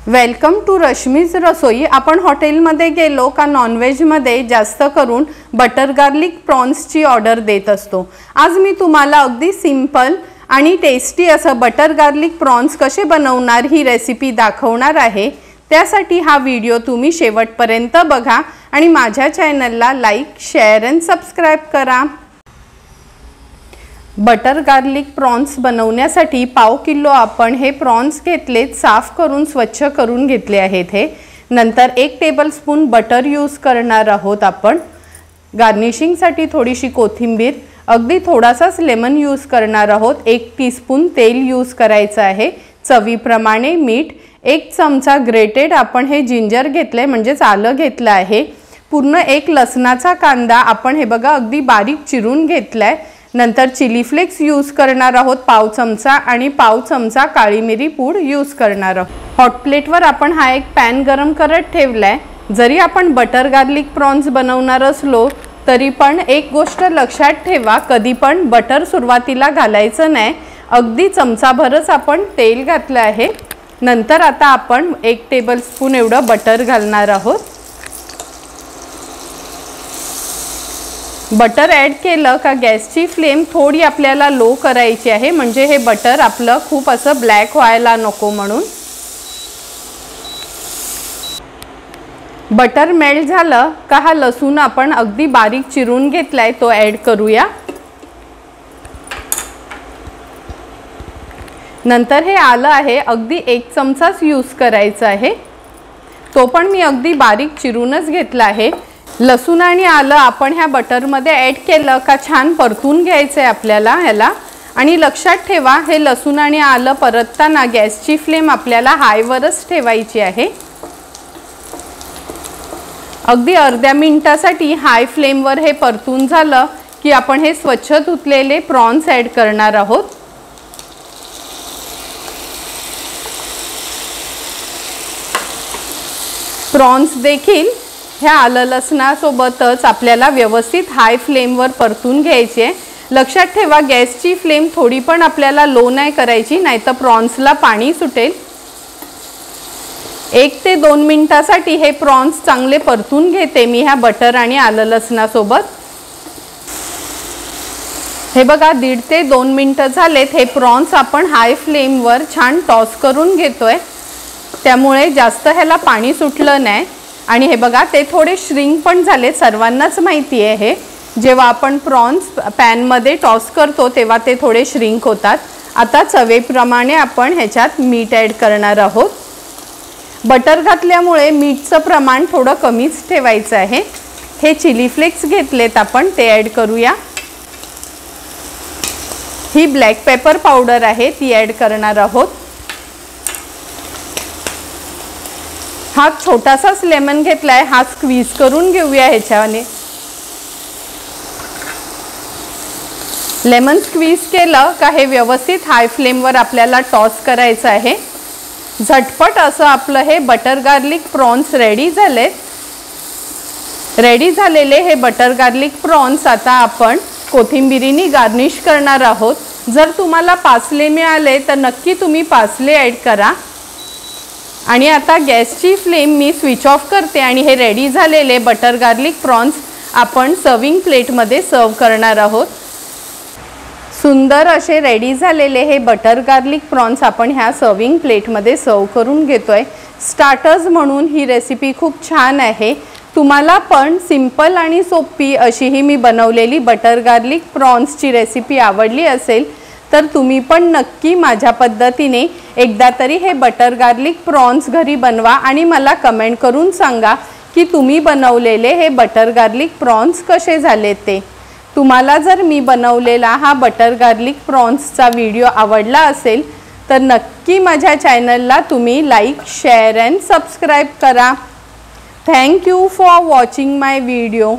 Welcome to Rashmi's रसोई। आपण हॉटेलमध्ये गेलो का नॉनव्हेजमध्ये जास्त करून बटर गार्लिक प्रॉन्सची ऑर्डर देत असतो। आज मी तुम्हाला अगदी सिंपल आणि टेस्टी असं बटर गार्लिक प्रॉन्स कसे बनवणार ही रेसिपी दाखवणार आहे। त्यासाठी हा व्हिडिओ तुम्ही शेवटपर्यंत बघा आणि माझ्या चॅनलला लाईक, शेअर आणि सबस्क्राइब करा। बटर गार्लिक प्रॉन्स बनवण्यासाठी पाव किलो आपण हे प्रॉन्स घेतले, साफ करून स्वच्छ करून घेतले आहेत। हे नंतर 1 टेबलस्पून बटर यूज करणार आहोत आपण। गार्निशिंगसाठी थोडीशी कोथिंबीर, अगदी थोडासाच लेमन यूज करणार आहोत। 1 टीस्पून तेल यूज करायचं आहे। चवीप्रमाणे मीठ, 1 चमचा ग्रेटेड आपण हे जिंजर घेतले म्हणजे आलं घेतलं आहे। पूर्ण 1 लसणाचा कांदा आपण हे बघा अगदी बारीक चिरून घेतलाय। नंतर चिली फ्लेक्स यूज करणार आहोत पाव चमचा आणि पाव चमचा काळी मिरी पूड यूज करणार आहोत। हॉट प्लेटवर आपण हा एक पॅन गरम करत ठेवलाय। जरी आपण बटर गार्लिक प्रॉन्स बनवणार असलो तरी पण एक गोष्ट लक्षात ठेवा, कधी पण बटर सुरुवातीला घालायचं नाही। अगदी चमचाभरच आपण तेल घातलं आहे। नंतर आता आपण 1 टेबलस्पून एवढं बटर घालणार आहोत। बटर ऐड केलं का गॅसची फ्लेम थोडी आपल्याला लो करायची आहे, म्हणजे हे बटर आपलं खूप असं ब्लॅक व्हायला नको म्हणून। बटर मेल्ट झालं का हा लसूण आपण अगदी बारीक चिरून घेतलाय तो ऐड करूया। नंतर हे आलं आहे अगदी 1 चमचाच यूज करायचा आहे, तो पण मी अगदी बारीक चिरूनच घेतला आहे। लसूण आणि आलं आपण ह्या बटरमध्ये ऐड केलं का छान परतून घ्यायचं आहे आपल्याला ह्याला। आणि लक्षात ठेवा, हे लसूण आणि आलं परतताना गॅसची फ्लेम आपल्याला हायवरच ठेवायची आहे। अगदी अर्ध्या मिनिटासाठी हाय फ्लेमवर हे परतून झालं की आपण हे स्वच्छ धुतलेले प्रॉन्स ऐड करणार आहोत। प्रॉन्स देखील ह्या आलं लसणासोबतच आपल्याला व्यवस्थित हाय फ्लेमवर परतून घ्यायचे। लक्षात ठेवा, गॅसची फ्लेम थोडी पण आपल्याला लो नाही करायची, नाहीतर प्रॉन्सला पाणी सुटेल। 1 ते 2 मिनिटासाठी हे प्रॉन्स चांगले परतून घेते मी ह्या बटर आणि आलं लसणासोबत। हे बघा 1.5 ते 2 मिनिटं झालेत। हे प्रॉन्स आपण हाय फ्लेमवर छान टॉस करून घेतोय, त्यामुळे जास्त ह्याला पाणी सुटलं नाही। आणि हे बघा ते थोडे श्रिंक पण झाले, सर्वांनाच माहिती आहे हे। जेव्हा आपण प्रॉन्स पॅनमध्ये टॉस करतो तेव्हा ते थोडे श्रिंक होतात। आता चवीप्रमाणे आपण ह्याच्यात मीठ ऐड करणार आहोत। बटर घातल्यामुळे मीठचं प्रमाण थोडं कमीच ठेवायचं आहे। हे चिली फ्लेक्स घेतलेत आपण, ते ऐड करूया। ही ब्लॅक पेपर पावडर आहे, ती ऐड करणार आहोत। हा छोटासाच लेमन घेतलाय, हा स्क्वीज करून घेऊया ह्याच्याने। लेमन स्क्वीज केलं का हे व्यवस्थित हाय फ्लेमवर आपल्याला टॉस करायचं आहे। झटपट असं आपलं हे बटर गार्लिक प्रॉन्स रेडी झाले। रेडी झालेले हे बटर गार्लिक प्रॉन्स आता आपण कोथिंबीरीने गार्निश करणार आहोत। जर तुम्हाला पासले मिळाले तर नक्की तुम्ही पासले ऐड करा। आणि आता गॅसची फ्लेम मी स्विच ऑफ करते आणि हे रेडी झालेले बटर गार्लिक प्रॉन्स आपण सर्विंग प्लेटमध्ये सर्व करणार आहोत। सुंदर असे रेडी झालेले हे बटर गार्लिक प्रॉन्स आपण ह्या सर्विंग प्लेटमध्ये सर्व करून घेतोय। स्टार्टर्स म्हणून ही रेसिपी खूप छान आहे। तुम्हाला पण सिंपल आणि सोपी अशी ही मी बनवलेली बटर गार्लिक प्रॉन्सची रेसिपी आवडली असेल तर तुम्ही पण नक्की माझ्या पद्धतीने एकदा तरी हे बटर गार्लिक प्रॉन्स घरी बनवा आणि मला कमेंट करून सांगा की तुम्ही बनवलेले हे बटर गार्लिक प्रॉन्स कसे झाले ते। तुम्हाला जर मी बनवलेला हा बटर गार्लिक प्रॉन्सचा व्हिडिओ आवडला असेल तर नक्की माझ्या चॅनलला तुम्ही लाईक, शेअर आणि सबस्क्राइब करा। Thank you for watching my video.